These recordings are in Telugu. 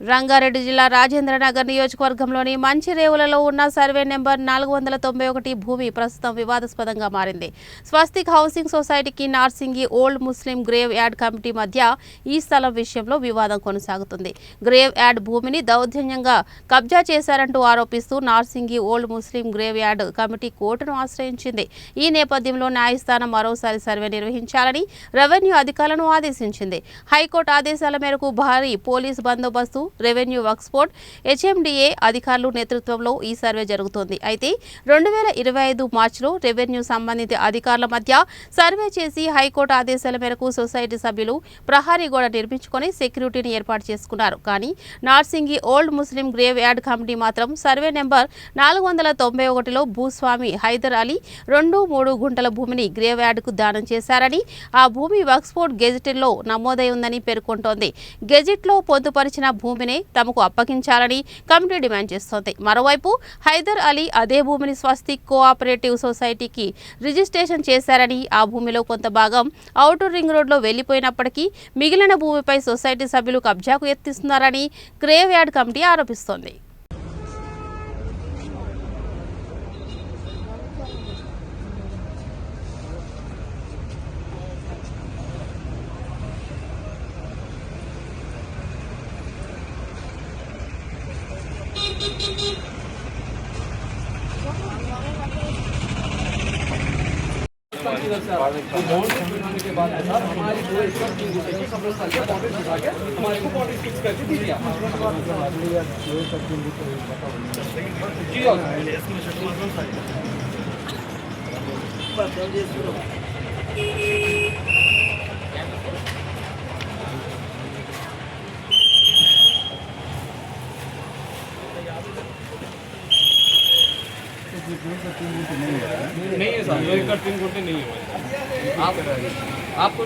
రంగారెడ్డి జిల్లా రాజేంద్రనగర్ నియోజకవర్గంలోని మంచిరేవులలో ఉన్న సర్వే నెంబర్ 491 భూమి ప్రస్తుతం వివాదాస్పదంగా మారింది. స్వస్తిక్ హౌసింగ్ సొసైటీకి నార్సింగి ఓల్డ్ ముస్లిం గ్రేవ్ యార్డ్ కమిటీ మధ్య ఈ స్థలం విషయంలో వివాదం కొనసాగుతుంది. గ్రేవ్ యార్డ్ భూమిని దౌర్జన్యంగా కబ్జా చేశారంటూ ఆరోపిస్తూ నార్సింగి ఓల్డ్ ముస్లిం గ్రేవ్ యార్డ్ కమిటీ కోర్టును ఆశ్రయించింది. ఈ నేపథ్యంలో న్యాయస్థానం మరోసారి సర్వే నిర్వహించాలని రెవెన్యూ అధికారులను ఆదేశించింది. హైకోర్టు ఆదేశాల మేరకు భారీ పోలీసు బందోబస్తు, రెవెన్యూ వర్క్స్ బోర్డ్, హెచ్ఎండిఏ అధికారుల నేతృత్వంలో ఈ సర్వే జరుగుతోంది. అయితే 2025 మార్చిలో రెవెన్యూ సంబంధిత అధికారుల మధ్య సర్వే చేసి హైకోర్టు ఆదేశాల మేరకు సొసైటీ సభ్యులు ప్రహరీ గోడ నిర్మించుకొని సెక్యూరిటీని ఏర్పాటు చేసుకున్నారు. కానీ నార్సింగి ఓల్డ్ ముస్లిం గ్రేవ్ యార్డ్ కమిటీ మాత్రం సర్వే నెంబర్ 491లో భూస్వామి హైదర్ అలీ 2-3 గుంటల భూమిని గ్రేవ్ యార్డ్కు దానం చేశారని, ఆ భూమి వర్క్స్ బోర్డ్ గెజిట్లో నమోదై ఉందని పేర్కొంటోంది. గెజిట్లో పొందుపరిచిన భూమిని తమకు అప్పగించాలని కమిటీ డిమాండ్ చేస్తోంది. మరోవైపు హైదర్ అలీ అదే భూమిని స్వస్తిక్ కోఆపరేటివ్ సొసైటీకి రిజిస్ట్రేషన్ చేశారని, ఆ భూమిలో కొంత భాగం ఔటర్ రింగ్ రోడ్లో వెళ్లిపోయినప్పటికీ మిగిలిన భూమిపై సొసైటీ సభ్యులు కబ్జాకు యత్నిస్తున్నారని గ్రేవ్ యార్డ్ కమిటీ ఆరోపిస్తోంది. के बाद हमारी 2 एकड़ की कब्रिस्तान के पॉकेट उठा के हमारे को 46 करके दीजिए नहीं है सर, 2 एकड़ 3 गुंठे नहीं है। आपको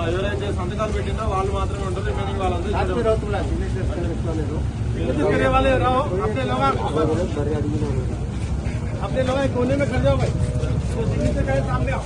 ఎవరైతే సంతకాలు పెట్టిందో వాళ్ళు మాత్రమే ఉంటారు. రిమైనింగ్ వాళ్ళందరూ अपने लोग कोने में खड़ जाओ भाई, तो दिल्ली से कहे सामने आओ।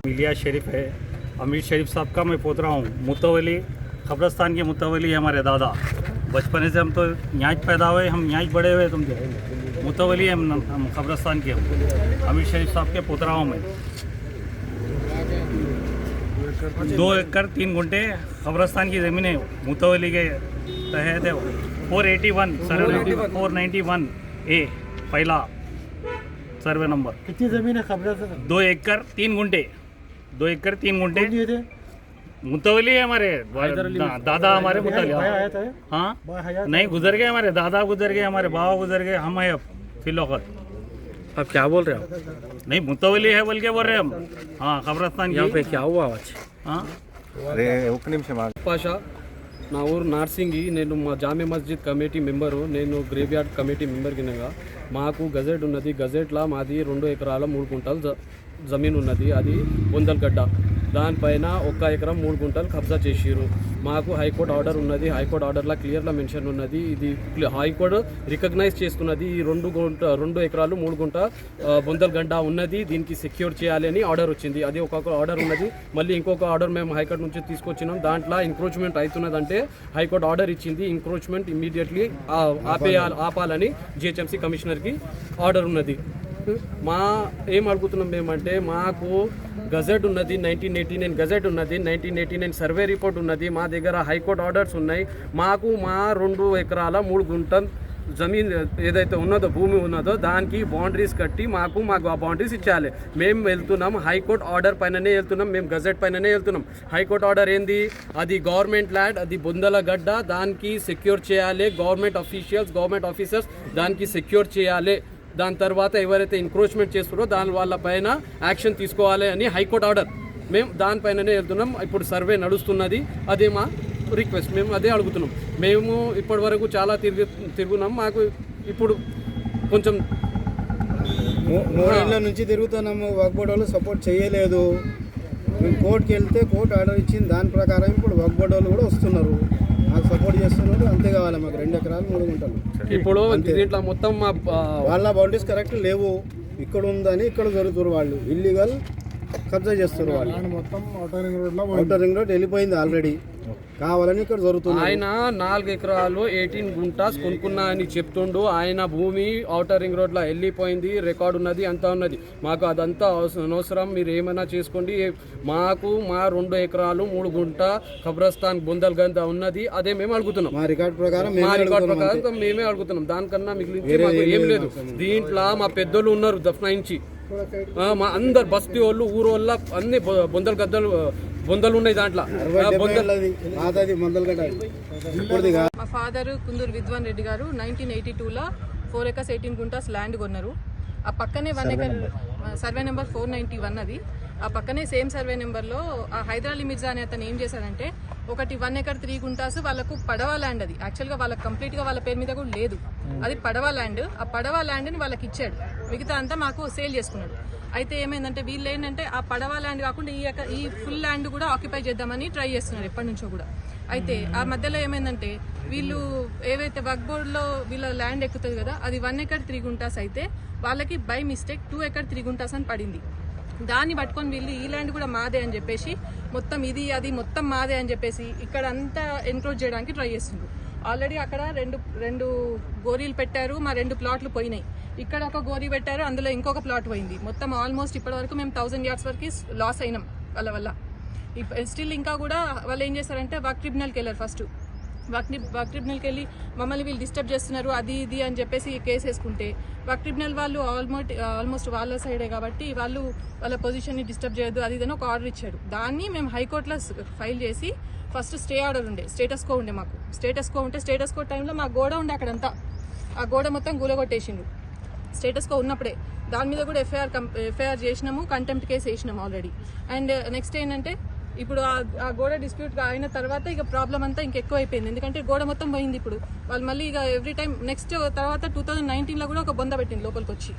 मिलिया शरीफ है, अमीर शरीफ साहब का मैं पोतरा हूँ। मुतवली कब्रस्तान के मुतवली है हमारे दादा। बचपन से हम तो यहाँ पैदा हुए, हम यहाँ बड़े हुए। तुम मुतवली है हम कब्रस्तान के, अमीर शरीफ साहब के पोतरा हूँ मैं। 2 एकड़ 3 गुंठे कब्रस्तान की ज़मीन है मुतवली के तहत है। 481 सर्वे 491 ए पहला सर्वे नंबर। कितनी ज़मीन है कब्रस्तान? 2 एकड़ 3 गुंठे 2 एकड़ 3 गुंठे मुतवली है हमारे दादा। हमारे मुतवली हाँ नहीं, गुजर गए हमारे दादा, गुजर गए हमारे बाबा, गुजर गए। हम है अब फिलौकत। आप क्या बोल रहे हो? नहीं, मुतवली है बोल के बोल रहे हम। हाँ, कब्रस्तान यहाँ पे क्या हुआ आज? हाँ పాషా, నా ఊరు నార్సింగి. నేను మా జామే మస్జిద్ కమిటీ మెంబరు. నేను గ్రేవ్ యార్డ్ కమిటీ మెంబర్ కిందగా మాకు గజెట్ ఉన్నది. గజెట్లో మాది 2 ఎకరాల 3 గుంటలు జమీన్ ఉన్నది. అది బొందల్గడ్డ. దానిపైన 1 ఎకరం 3 గుంటలు కబ్జా చేసిరు. మాకు హైకోర్టు ఆర్డర్ ఉన్నది. హైకోర్టు ఆర్డర్లో క్లియర్గా మెన్షన్ ఉన్నది. ఇది హైకోర్టు రికగ్నైజ్ చేసుకున్నది. ఈ 2 ఎకరాలు 3 గుంట బొందల్గండ ఉన్నది, దీనికి సెక్యూర్ చేయాలి అని ఆర్డర్ వచ్చింది. అది ఒక్కొక్క ఆర్డర్ ఉన్నది. మళ్ళీ ఇంకొక ఆర్డర్ మేము హైకోర్టు నుంచి తీసుకొచ్చినాం. దాంట్లో ఎంక్రోచ్మెంట్ అవుతున్నదంటే హైకోర్టు ఆర్డర్ ఇచ్చింది. ఎంక్రోచ్మెంట్ ఇమ్మీడియట్లీ ఆపాలని జిహెచ్ఎంసీ కమిషనర్కి ఆర్డర్ ఉన్నది. మా ఏం అడుగుతున్నాం మేమంటే, మాకు గజెట్ ఉన్నది, 1989 గజెట్ ఉన్నది, 1989 సర్వే రిపోర్ట్ ఉన్నది, మా దగ్గర హైకోర్టు ఆర్డర్స్ ఉన్నాయి. మాకు మా 2 ఎకరాల 3 గుంటల జమీన్ ఏదైతే ఉన్నదో, భూమి ఉన్నదో, దానికి బౌండరీస్ కట్టి మాకు ఆ బౌండరీస్ ఇచ్చేయాలి. మేము వెళ్తున్నాం హైకోర్టు ఆర్డర్ పైననే వెళ్తున్నాం, మేము గజెట్ పైననే వెళ్తున్నాం. హైకోర్టు ఆర్డర్ ఏంది? అది గవర్నమెంట్ ల్యాండ్, అది బొందలగడ్డ, దానికి సెక్యూర్ చేయాలి. గవర్నమెంట్ ఆఫీసర్స్ దానికి సెక్యూర్ చేయాలి. దాని తర్వాత ఎవరైతే ఎంక్రోచ్మెంట్ చేస్తున్నారో దాని వాళ్ళపైన యాక్షన్ తీసుకోవాలి అని హైకోర్టు ఆర్డర్. మేము దానిపైననే వెళ్తున్నాం. ఇప్పుడు సర్వే నడుస్తున్నది. అదే మా రిక్వెస్ట్. మేము అదే అడుగుతున్నాం. మేము ఇప్పటి వరకు చాలా తిరుగున్నాం. మాకు ఇప్పుడు కొంచెం 3 ఏళ్ళ నుంచి తిరుగుతున్నాము. వక్ఫ్ బోర్డు వాళ్ళు సపోర్ట్ చేయలేదు. మేము కోర్టుకి వెళ్తే కోర్టు ఆర్డర్ ఇచ్చింది. దాని ప్రకారం ఇప్పుడు వక్ఫ్ బోర్డు వాళ్ళు కూడా వస్తున్నారు, మాకు సపోర్ట్ చేస్తున్నారు. అంతే కావాలి మాకు 2 ఎకరాలు 3 గుంటలు. ఇప్పుడు దీంట్లో మొత్తం వాళ్ళ బౌండరీస్ కరెక్ట్ లేవు. ఇక్కడ ఉందని ఇక్కడ జరుగుతున్నారు. వాళ్ళు ఇల్లీగల్ కబ్జా చేస్తున్నారు. వాళ్ళు మొత్తం ఔటర్ రింగ్ రోడ్ వెళ్ళిపోయింది ఆల్రెడీ. కావాలని ఇక్కడ జరుగుతుంది. ఆయన 4 ఎకరాలు 18 గుంటాస్ కొనుక్కున్నా అని చెప్తుండు. ఆయన భూమి ఔటర్ రింగ్ రోడ్లో వెళ్ళిపోయింది, రికార్డు ఉన్నది, అంతా ఉన్నది. మాకు అదంతా అనవసరం. మీరు ఏమైనా చేసుకోండి. మాకు మా 2 ఎకరాలు 3 గుంట ఖబ్రస్థాన్ బొందల్గంద ఉన్నది. అదే మేము అడుగుతున్నాం. మా రికార్డ్ ప్రకారం మేమే అడుగుతున్నాం. దానికన్నా మిగిలించి మాకు ఏం లేదు. దీంట్లో మా పెద్దలు ఉన్నారు దఫ్నాయించి. మా అందరు బస్తీ వాళ్ళు, ఊరు వాళ్ళ అన్ని బొందలు ఉన్నాయి. దాంట్లో మా ఫాదర్ కుందూరు విద్వాన్ రెడ్డి గారు 1982లో 4 acres 18 గుంటాస్ ల్యాండ్ కొన్నారు. ఆ పక్కనే 1 acre సర్వే నెంబర్ 491 అది. ఆ పక్కనే సేమ్ సర్వే నెంబర్లో ఆ హైదరాలీ మిర్జా అనే అతను ఏం చేశాడంటే, ఒకటి 1 acre 3 గుంటాస్ వాళ్ళకు పడవ ల్యాండ్. అది యాక్చువల్గా వాళ్ళకి కంప్లీట్గా వాళ్ళ పేరు మీద కూడా లేదు. అది పడవ ల్యాండ్. ఆ పడవ ల్యాండ్ని వాళ్ళకి ఇచ్చాడు. మిగతా అంతా మాకు సేల్ చేసుకున్నాడు. అయితే ఏమైందంటే, వీళ్ళు ఏంటంటే ఆ పడవ ల్యాండ్ కాకుండా ఈ ఫుల్ ల్యాండ్ కూడా ఆక్యుపై చేద్దామని ట్రై చేస్తున్నారు ఎప్పటి నుంచో కూడా. అయితే ఆ మధ్యలో ఏమైందంటే, వీళ్ళు ఏవైతే వక్ఫ్ బోర్డులో వీళ్ళ ల్యాండ్ ఎక్కుతుంది కదా, అది 1 acre 3 గుంటాస్ అయితే వాళ్ళకి బై మిస్టేక్ 2 acre 3 గుంటాస్ అని పడింది. దాన్ని పట్టుకొని వీళ్ళు ఈ ల్యాండ్ కూడా మాదే అని చెప్పేసి, మొత్తం ఇది అది మొత్తం మాదే అని చెప్పేసి ఇక్కడ అంతా ఎన్క్రోచ్ చేయడానికి ట్రై చేస్తున్నారు. ఆల్రెడీ అక్కడ రెండు గోరీలు పెట్టారు. మా 2 ప్లాట్లు పోయినాయి. ఇక్కడ ఒక గోరీ పెట్టారు, అందులో ఇంకొక ప్లాట్ పోయింది. మొత్తం ఆల్మోస్ట్ ఇప్పటి వరకు మేము 1000 yards వరకు లాస్ అయినాం వాళ్ళ వల్ల. స్టిల్ ఇంకా కూడా వాళ్ళు ఏం చేస్తారంటే, వక్ఫ్ ట్రిబ్యునల్కి వెళ్ళారు. ఫస్ట్ వక్ఫ్ ట్రిబ్యునల్కి వెళ్ళి మమ్మల్ని వీళ్ళు డిస్టర్బ్ చేస్తున్నారు అది ఇది అని చెప్పేసి కేసు వేసుకుంటే, వక్ఫ్ ట్రిబ్యునల్ వాళ్ళు ఆల్మోస్ట్ వాళ్ళ సైడే కాబట్టి వాళ్ళ పొజిషన్ని డిస్టర్బ్ చేయొద్దు అది ఇదని ఒక ఆర్డర్ ఇచ్చాడు. దాన్ని మేము హైకోర్టులో ఫైల్ చేసి, ఫస్ట్ స్టే ఆర్డర్ ఉండే, స్టేటస్ కో ఉండే. మాకు స్టేటస్ కో ఉంటే, స్టేటస్ కో టైంలో మా గోడ ఉండే అక్కడంతా. ఆ గోడ మొత్తం కూలగొట్టేసిండు స్టేటస్ కో ఉన్నప్పుడే. దాని మీద కూడా ఎఫ్ఐఆర్ చేసినాము, కంటెంప్ట్ కేసు వేసినాము ఆల్రెడీ. అండ్ నెక్స్ట్ ఏంటంటే, ఇప్పుడు ఆ గోడ డిస్ప్యూట్ అయిన తర్వాత ఇక ప్రాబ్లం అంతా ఇంకెక్కువ అయిపోయింది. ఎందుకంటే గోడ మొత్తం పోయింది. ఇప్పుడు వాళ్ళు మళ్ళీ ఇక ఎవ్రీ టైం నెక్స్ట్ తర్వాత 2019లో కూడా ఒక బొంద పెట్టింది లోపలికి వచ్చి.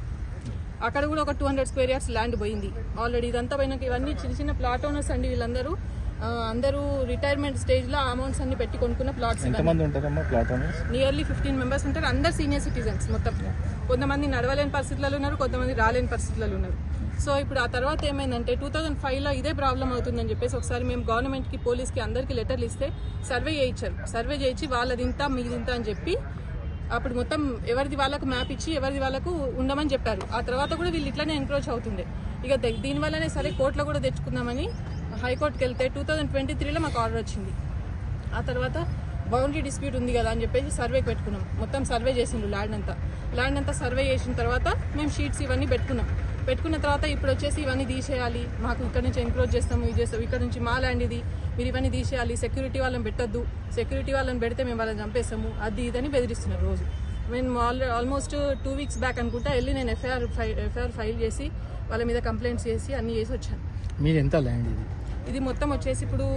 అక్కడ కూడా ఒక 200 square yards ల్యాండ్ పోయింది ఆల్రెడీ. ఇదంతా పోయినాక ఇవన్నీ చిన్న ప్లాట్ ఓనర్స్ అండి వీళ్ళందరూ. అందరూ రిటైర్మెంట్ స్టేజ్లో అమౌంట్స్ అన్ని పెట్టి కొనుక్కున్న ప్లాట్స్. నియర్లీ 15 members ఉంటారు. అందరు సీనియర్ సిటిజన్స్ మొత్తం. కొంతమంది నడవలేని పరిస్థితులలో ఉన్నారు, కొంతమంది రాలేని పరిస్థితులలో ఉన్నారు. సో ఇప్పుడు ఆ తర్వాత ఏమైందంటే, 2005లో ఇదే ప్రాబ్లం అవుతుందని చెప్పేసి ఒకసారి మేము గవర్నమెంట్కి, పోలీస్కి అందరికీ లెటర్లు ఇస్తే సర్వే చేయించారు. సర్వే చేయించి వాళ్ళదింతా మీదింతా అని చెప్పి అప్పుడు మొత్తం ఎవరిది వాళ్ళకు మ్యాప్ ఇచ్చి ఎవరిది వాళ్ళకు ఉండమని చెప్పారు. ఆ తర్వాత కూడా వీళ్ళు ఇట్లానే ఎంక్రోచ్ అవుతుండే. ఇక దీనివల్లనే సరే కోర్టులో కూడా తెచ్చుకుందామని హైకోర్టుకి వెళ్తే 2023లో మాకు ఆర్డర్ వచ్చింది. ఆ తర్వాత బౌండరీ డిస్ప్యూట్ ఉంది కదా అని చెప్పేసి సర్వేకి పెట్టుకున్నాం. మొత్తం సర్వే చేసిండ్రు ల్యాండ్ అంతా సర్వే చేసిన తర్వాత మేము షీట్స్ ఇవన్నీ పెట్టుకున్న తర్వాత ఇప్పుడు వచ్చేసి ఇవన్నీ తీసేయాలి, మాకు ఇక్కడ నుంచి ఎంక్రోచ్ చేస్తాము, ఇది చేస్తాము, ఇక్కడ నుంచి మా ల్యాండ్ ఇది, మీరు ఇవన్నీ తీసేయాలి, సెక్యూరిటీ వాళ్ళని పెట్టొద్దు, సెక్యూరిటీ వాళ్ళని పెడితే మేము వాళ్ళని చంపేస్తాము, అది ఇదని బెదిరిస్తున్నారు రోజు. మేము ఆల్మోస్ట్ 2 weeks బ్యాక్ అనుకుంటా వెళ్ళి నేను ఎఫ్ఐఆర్ ఫైల్ చేసి వాళ్ళ మీద కంప్లైంట్స్ చేసి అన్నీ చేసి వచ్చాను. మీరు ఎంత ల్యాండ్ ఇది మొత్తం వచ్చేసి ఇప్పుడు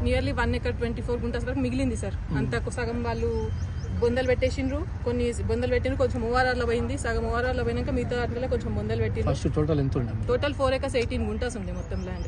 నియర్లీ 1 acre 24 గుంటాస్ వరకు మిగిలింది సార్. అంతా సగం వాళ్ళు బొందలు పెట్టేసిండ్రు, కొన్ని బొందలు పెట్టిండ్రు, కొంచెం ఓఆర్ఆర్లో పోయింది, సగం ఓఆర్ఆర్లో పోయినాక మిగతా వాటిలో కొంచెం బొందలు పెట్టిండ్రు. టోటల్ ఎంత ఉండే? టోటల్ 4 acres 18 గుంటాస్ ఉండే మొత్తం ల్యాండ్.